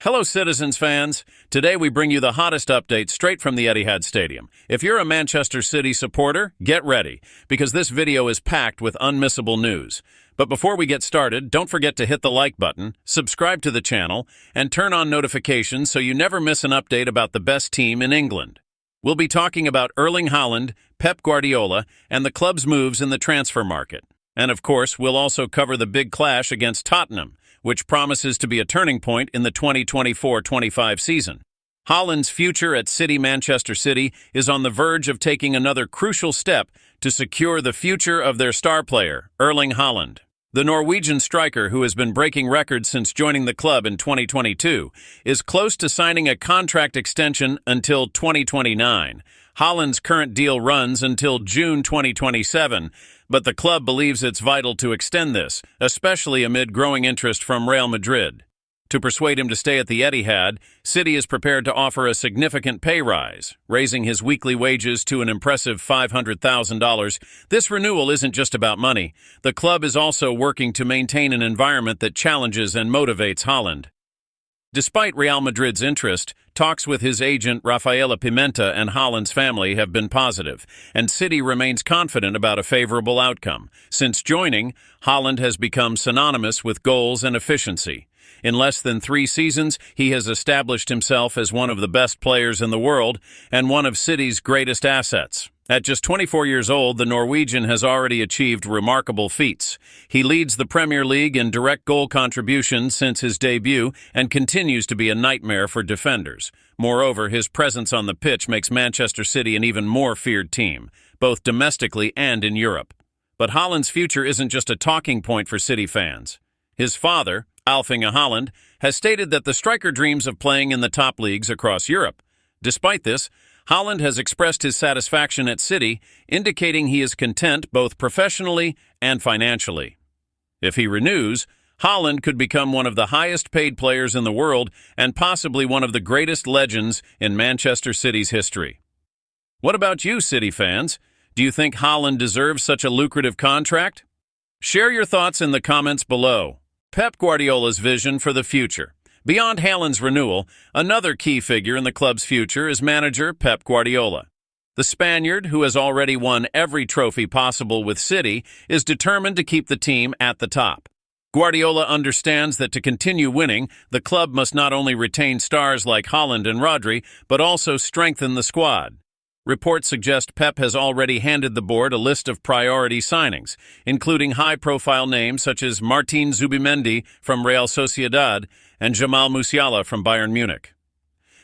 Hello, Citizens fans. Today we bring you the hottest update straight from the Etihad Stadium. If you're a Manchester City supporter, get ready, because this video is packed with unmissable news. But before we get started, don't forget to hit the like button, subscribe to the channel, and turn on notifications so you never miss an update about the best team in England. We'll be talking about Erling Haaland, Pep Guardiola, and the club's moves in the transfer market. And of course, we'll also cover the big clash against Tottenham, which promises to be a turning point in the 2024-25 season. Haaland's future at Manchester City is on the verge of taking another crucial step to secure the future of their star player, Erling Haaland. The Norwegian striker, who has been breaking records since joining the club in 2022, is close to signing a contract extension until 2029. Haaland's current deal runs until June 2027, but the club believes it's vital to extend this, especially amid growing interest from Real Madrid. To persuade him to stay at the Etihad, City is prepared to offer a significant pay rise, raising his weekly wages to an impressive $500,000. This renewal isn't just about money. The club is also working to maintain an environment that challenges and motivates Haaland. Despite Real Madrid's interest, talks with his agent Rafaela Pimenta and Haaland's family have been positive, and City remains confident about a favorable outcome. Since joining, Haaland has become synonymous with goals and efficiency. In less than 3 seasons, he has established himself as one of the best players in the world and one of City's greatest assets. At just 24 years old, the Norwegian has already achieved remarkable feats. He leads the Premier League in direct goal contributions since his debut and continues to be a nightmare for defenders. Moreover, his presence on the pitch makes Manchester City an even more feared team, both domestically and in Europe. But Haaland's future isn't just a talking point for City fans. His father, Erling Haaland, has stated that the striker dreams of playing in the top leagues across Europe. Despite this, Haaland has expressed his satisfaction at City, indicating he is content both professionally and financially. If he renews, Haaland could become one of the highest-paid players in the world and possibly one of the greatest legends in Manchester City's history. What about you, City fans? Do you think Haaland deserves such a lucrative contract? Share your thoughts in the comments below. Pep Guardiola's vision for the future. Beyond Haaland's renewal, another key figure in the club's future is manager Pep Guardiola. The Spaniard, who has already won every trophy possible with City, is determined to keep the team at the top. Guardiola understands that to continue winning, the club must not only retain stars like Haaland and Rodri, but also strengthen the squad. Reports suggest Pep has already handed the board a list of priority signings, including high-profile names such as Martin Zubimendi from Real Sociedad and Jamal Musiala from Bayern Munich.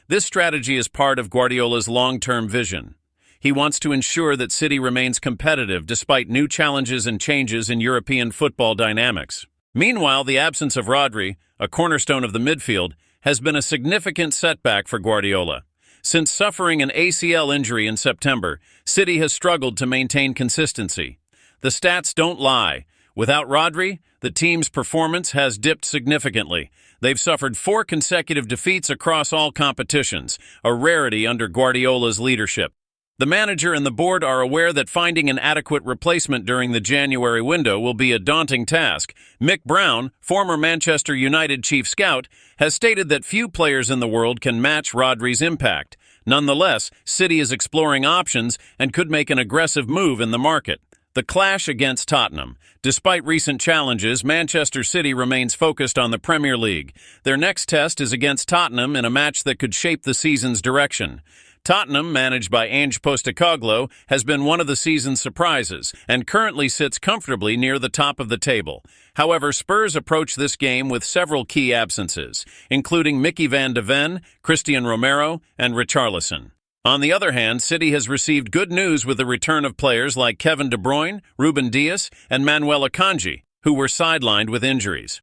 This strategy is part of Guardiola's long-term vision. He wants to ensure that City remains competitive despite new challenges and changes in European football dynamics. Meanwhile, the absence of Rodri, a cornerstone of the midfield, has been a significant setback for Guardiola. Since suffering an ACL injury in September, City has struggled to maintain consistency. The stats don't lie. Without Rodri, the team's performance has dipped significantly. They've suffered 4 consecutive defeats across all competitions, a rarity under Guardiola's leadership. The manager and the board are aware that finding an adequate replacement during the January window will be a daunting task. Mick Brown, former Manchester United chief scout, has stated that few players in the world can match Rodri's impact. Nonetheless, City is exploring options and could make an aggressive move in the market. The clash against Tottenham. Despite recent challenges, Manchester City remains focused on the Premier League. Their next test is against Tottenham in a match that could shape the season's direction. Tottenham, managed by Ange Postecoglou, has been one of the season's surprises and currently sits comfortably near the top of the table. However, Spurs approach this game with several key absences, including Mickey van de Ven, Christian Romero, and Richarlison. On the other hand, City has received good news with the return of players like Kevin De Bruyne, Ruben Dias, and Manuel Akanji, who were sidelined with injuries.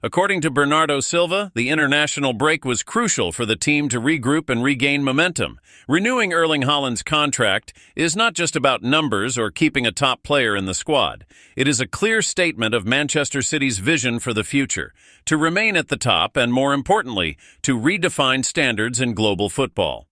According to Bernardo Silva, the international break was crucial for the team to regroup and regain momentum. Renewing Erling Haaland's contract is not just about numbers or keeping a top player in the squad. It is a clear statement of Manchester City's vision for the future, to remain at the top and, more importantly, to redefine standards in global football.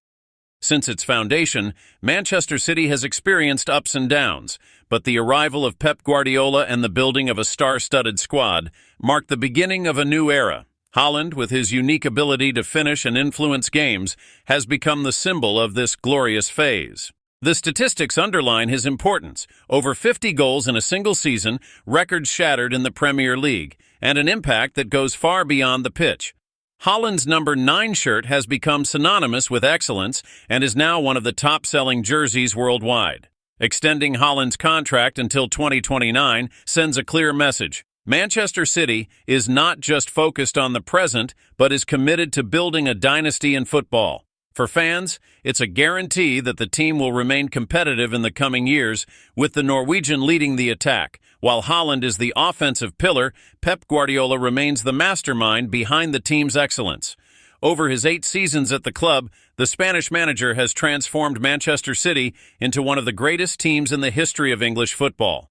Since its foundation, Manchester City has experienced ups and downs, but the arrival of Pep Guardiola and the building of a star-studded squad marked the beginning of a new era. Haaland, with his unique ability to finish and influence games, has become the symbol of this glorious phase. The statistics underline his importance: over 50 goals in a single season, records shattered in the Premier League, and an impact that goes far beyond the pitch. Haaland's number 9 shirt has become synonymous with excellence and is now one of the top-selling jerseys worldwide. Extending Haaland's contract until 2029 sends a clear message. Manchester City is not just focused on the present, but is committed to building a dynasty in football. For fans, it's a guarantee that the team will remain competitive in the coming years, with the Norwegian leading the attack. While Haaland is the offensive pillar, Pep Guardiola remains the mastermind behind the team's excellence. Over his 8 seasons at the club, the Spanish manager has transformed Manchester City into one of the greatest teams in the history of English football.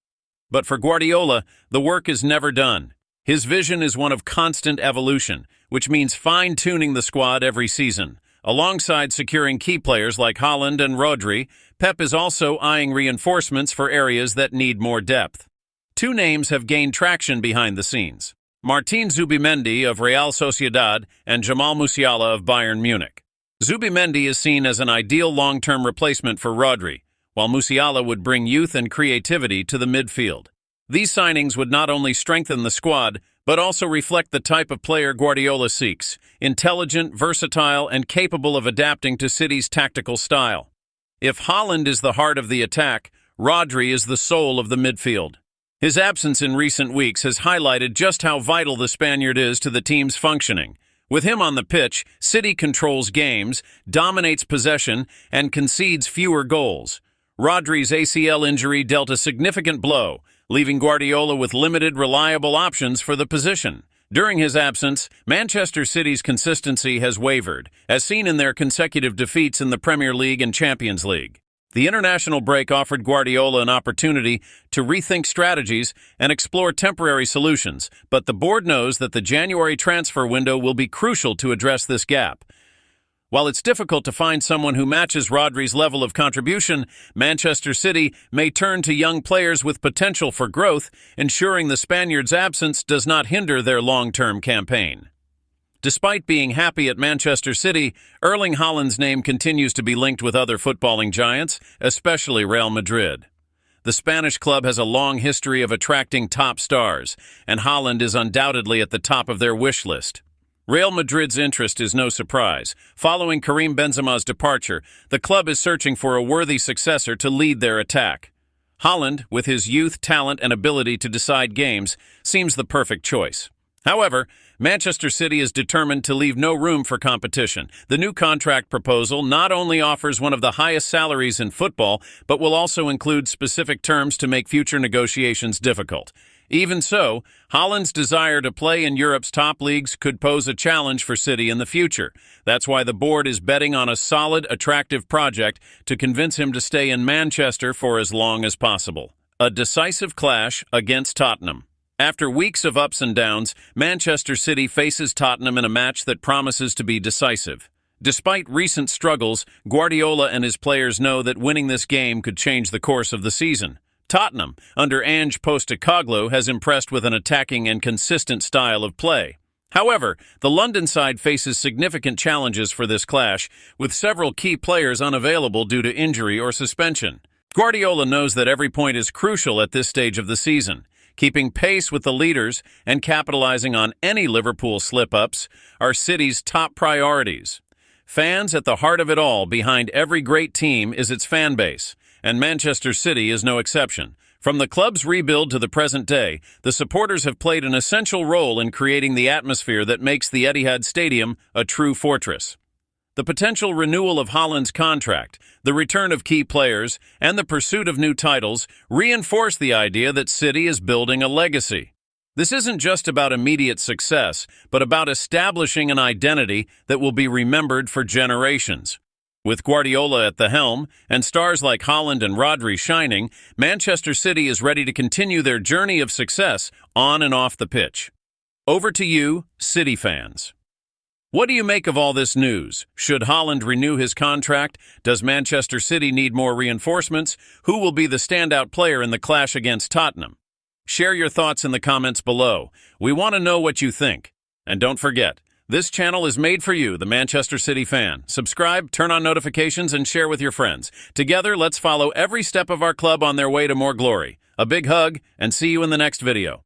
But for Guardiola, the work is never done. His vision is one of constant evolution, which means fine-tuning the squad every season. Alongside securing key players like Haaland and Rodri, Pep is also eyeing reinforcements for areas that need more depth. 2 names have gained traction behind the scenes: Martin Zubimendi of Real Sociedad and Jamal Musiala of Bayern Munich. Zubimendi is seen as an ideal long-term replacement for Rodri, while Musiala would bring youth and creativity to the midfield. These signings would not only strengthen the squad, but also reflect the type of player Guardiola seeks: intelligent, versatile, and capable of adapting to City's tactical style. If Haaland is the heart of the attack, Rodri is the soul of the midfield. His absence in recent weeks has highlighted just how vital the Spaniard is to the team's functioning. With him on the pitch, City controls games, dominates possession, and concedes fewer goals. Rodri's ACL injury dealt a significant blow, leaving Guardiola with limited, reliable options for the position. During his absence, Manchester City's consistency has wavered, as seen in their consecutive defeats in the Premier League and Champions League. The international break offered Guardiola an opportunity to rethink strategies and explore temporary solutions, but the board knows that the January transfer window will be crucial to address this gap. While it's difficult to find someone who matches Rodri's level of contribution, Manchester City may turn to young players with potential for growth, ensuring the Spaniard's absence does not hinder their long-term campaign. Despite being happy at Manchester City, Erling Haaland's name continues to be linked with other footballing giants, especially Real Madrid. The Spanish club has a long history of attracting top stars, and Haaland is undoubtedly at the top of their wish list. Real Madrid's interest is no surprise. Following Karim Benzema's departure, the club is searching for a worthy successor to lead their attack. Haaland, with his youth, talent, and ability to decide games, seems the perfect choice. However, Manchester City is determined to leave no room for competition. The new contract proposal not only offers one of the highest salaries in football, but will also include specific terms to make future negotiations difficult. Even so, Haaland's desire to play in Europe's top leagues could pose a challenge for City in the future. That's why the board is betting on a solid, attractive project to convince him to stay in Manchester for as long as possible. A decisive clash against Tottenham. After weeks of ups and downs, Manchester City faces Tottenham in a match that promises to be decisive. Despite recent struggles, Guardiola and his players know that winning this game could change the course of the season. Tottenham, under Ange Postecoglou, has impressed with an attacking and consistent style of play. However, the London side faces significant challenges for this clash, with several key players unavailable due to injury or suspension. Guardiola knows that every point is crucial at this stage of the season. Keeping pace with the leaders and capitalizing on any Liverpool slip-ups are City's top priorities. Fans at the heart of it all. Behind every great team is its fan base, and Manchester City is no exception. From the club's rebuild to the present day, the supporters have played an essential role in creating the atmosphere that makes the Etihad Stadium a true fortress. The potential renewal of Haaland's contract, the return of key players, and the pursuit of new titles reinforce the idea that City is building a legacy. This isn't just about immediate success, but about establishing an identity that will be remembered for generations. With Guardiola at the helm and stars like Haaland and Rodri shining, Manchester City is ready to continue their journey of success on and off the pitch. Over to you, City fans. What do you make of all this news? Should Haaland renew his contract? Does Manchester City need more reinforcements? Who will be the standout player in the clash against Tottenham? Share your thoughts in the comments below. We want to know what you think. And don't forget, this channel is made for you, the Manchester City fan. Subscribe, turn on notifications, and share with your friends. Together, let's follow every step of our club on their way to more glory. A big hug, and see you in the next video.